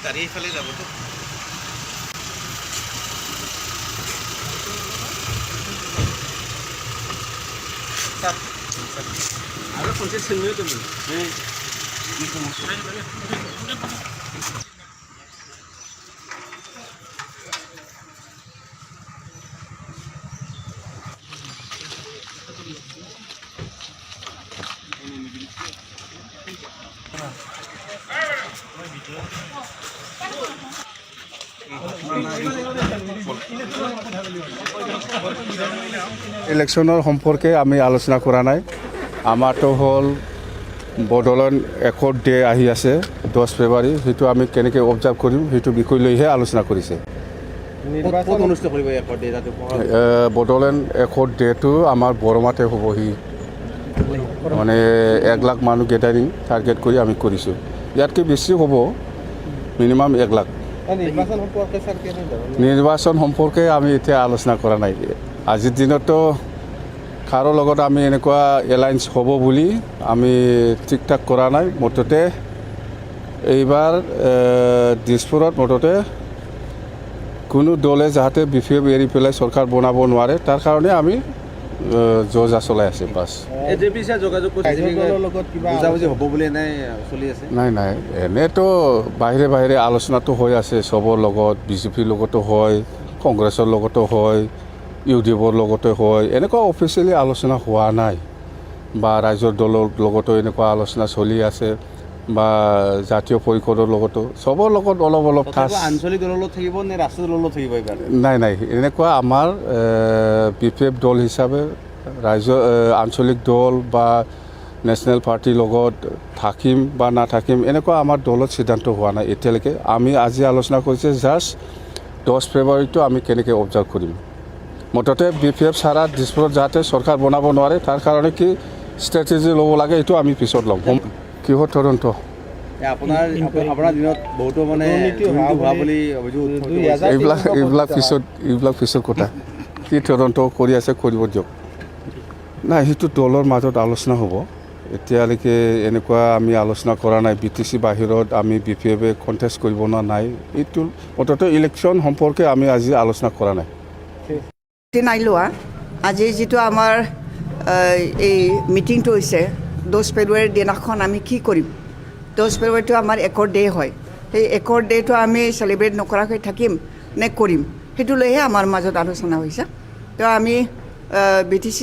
গাড়ী এইফালে যাবতো আৰু পঞ্চায়ত চিনিয়ে তুমি ইলেকশ্যনৰ সম্পৰ্কে আমি আলোচনা কৰা নাই আমাৰতো হ'ল বড়োলেণ্ড একৰ্ড ডে আহি আছে 10 ফেব্ৰুৱাৰী সেইটো আমি কেনেকৈ অবজাৰ্ভ কৰিম সেইটো বিষয় লৈহে আলোচনা কৰিছে বড়োলেণ্ড একৰ্ড ডেটো আমাৰ বৰমাতে হ'বহি মানে 1 লাখ মানুহ গেদাৰিং টাৰ্গেট কৰি আমি কৰিছোঁ ইয়াতকৈ বেছি হ'ব মিনিমাম 1 লাখ নিৰ্বাচন সম্পৰ্কে আমি এতিয়া আলোচনা কৰা নাই আজিৰ দিনতো কাৰো লগত আমি এনেকুৱা এলায়েন্স হ'ব বুলি আমি ঠিক ঠাক কৰা নাই মুঠতে এইবাৰ দিছপুৰত মুঠতে কোনো দলে যাতে বিফিএফ এৰি পেলাই চৰকাৰ বনাব নোৱাৰে তাৰ কাৰণে আমি যোজা চলাই আছে বাছ নাই নাই এনেতো বাহিৰে বাহিৰে আলোচনাটো হৈ আছে চবৰ লগত বিজেপিৰ লগতো হয় কংগ্ৰেছৰ লগতো হয় ইউডিএফৰ লগতে হয় এনেকুৱা অফিচিয়েলি আলোচনা হোৱা নাই বা ৰাজ্যৰ দলৰ লগতো এনেকুৱা আলোচনা চলি আছে বা জাতীয় পৰিষদৰ লগতো চবৰ লগত অলপ অলপ আঞ্চলিক দলৰ লগত থাকিব নে ৰাষ্ট্ৰীয় দলৰ লগত থাকিব এইবাৰ নাই নাই এনেকুৱা আমাৰ বিপিএফ দল হিচাপে ৰাজ্য আঞ্চলিক দল বা নেশ্যনেল পাৰ্টিৰ লগত থাকিম বা নাথাকিম এনেকুৱা আমাৰ দলত সিদ্ধান্ত হোৱা নাই এতিয়ালৈকে আমি আজি আলোচনা কৰিছে জাষ্ট 10 ফেব্ৰুৱাৰীটো আমি কেনেকৈ অবজাৰ্ভ কৰিম মুঠতে বিপিএফ চাৰা দিছপুৰত যাতে চৰকাৰ বনাব নোৱাৰে তাৰ কাৰণে কি ষ্ট্ৰেটেজি ল'ব লাগে এইটো আমি পিছত ল'ম কিহৰ তদন্ত আপোনাৰ দিনত বহুতো মানে এইবিলাক পিছত কথা কি তদন্ত কৰি আছে কৰিব দিয়ক নাই সেইটো দলৰ মাজত আলোচনা হ'ব এতিয়ালৈকে এনেকুৱা আমি আলোচনা কৰা নাই BTC বাহিৰত আমি বিপিএফে কণ্টেষ্ট কৰিব নাই এইটো মুঠতে ইলেকশ্যন সম্পৰ্কে আমি আজি আলোচনা কৰা নাই নাই লোৱা আজি যিটো আমাৰ এই মিটিংটো হৈছে 10 ফেব্ৰুৱাৰীৰ দিনাখন আমি কি কৰিম 10 ফেব্ৰুৱাৰীটো আমাৰ একৰ্ড ডে হয় সেই একৰ্ড ডেটো আমি চেলিব্ৰেট নকৰাকৈ থাকিম নে কৰিম সেইটো লৈহে আমাৰ মাজত আলোচনা হৈছে তো আমি BTC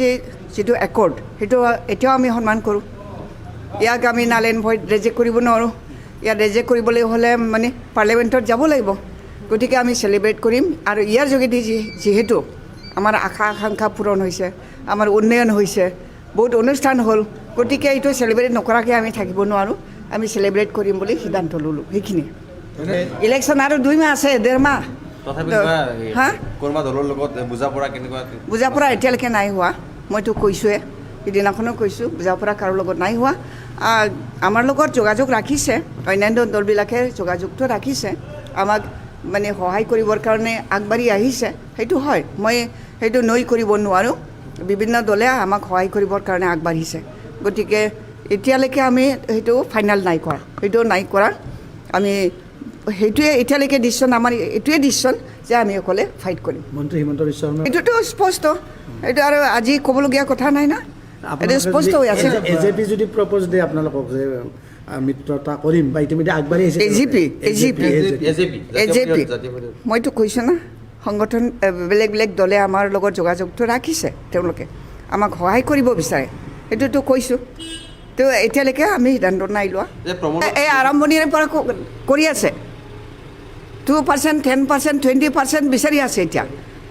যিটো একৰ্ড সেইটো এতিয়াও আমি সন্মান কৰোঁ ইয়াক আমি নাল এণ্ড ভইড ৰেজেক্ট কৰিব নোৱাৰোঁ ইয়াত ৰেজেক্ট কৰিবলৈ হ'লে মানে পাৰ্লিয়ামেণ্টত যাব লাগিব গতিকে আমি চেলিব্ৰেট কৰিম আৰু ইয়াৰ যোগেদি যিহেতু আমাৰ আশা আকাংক্ষা পূৰণ হৈছে আমাৰ উন্নয়ন হৈছে বহুত অনুষ্ঠান হ'ল গতিকে এইটো চেলিব্ৰেট নকৰাকৈ আমি থাকিব নোৱাৰোঁ আমি চেলিব্ৰেট কৰিম বুলি সিদ্ধান্ত ল'লোঁ সেইখিনি ইলেকশ্যন আৰু 2 মাহ আছে 1.5 মাহ বুজা পৰা এতিয়ালৈকে নাই হোৱা মইতো কৈছোঁৱে সিদিনাখনো কৈছোঁ বুজা পৰা কাৰো লগত নাই হোৱা আমাৰ লগত যোগাযোগ ৰাখিছে অন্যান্য দলবিলাকে যোগাযোগটো ৰাখিছে আমাক মানে সহায় কৰিবৰ কাৰণে আগবাঢ়ি আহিছে সেইটো হয় মই সেইটো নৈ কৰিব নোৱাৰোঁ বিভিন্ন দলে আমাক সহায় কৰিবৰ কাৰণে আগবাঢ়িছে গতিকে এতিয়ালৈকে আমি সেইটো ফাইনেল নাই কৰা আমি সেইটোৱে এতিয়ালৈকে ডিচিশ্যন আমাৰ এইটোৱে ডিচিশ্যন যে আমি অকলে ফাইট কৰিম মন্ত্ৰী হিমন্ত বিশ্ব শৰ্মা এইটোতো স্পষ্ট এইটো আৰু আজি ক'বলগীয়া কথা নাই না এইটো স্পষ্ট হৈ আছে এজেপি যদি প্ৰপ'জ দিয়ে আপোনালোকক যে মিত্ৰতা কৰিম বা ইতিমধ্যে আগবাঢ়ি আহিছে এজেপি মইতো কৈছোঁ না সংগঠন বেলেগ বেলেগ দলে আমাৰ লগত যোগাযোগটো ৰাখিছে তেওঁলোকে আমাক সহায় কৰিব বিচাৰে সেইটোতো কৈছোঁ তো এতিয়ালৈকে আমি সিদ্ধান্ত নাই লোৱা এই আৰম্ভণিৰে পৰা কৰি আছে 2%, 10%, 20% বিচাৰি আছে এতিয়া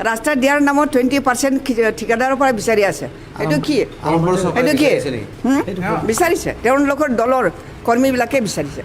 ৰাস্তা দিয়াৰ নামত 20% ঠিকাদাৰৰ পৰা বিচাৰি আছে এইটো কি বিচাৰিছে তেওঁলোকৰ দলৰ কৰ্মীবিলাকে বিচাৰিছে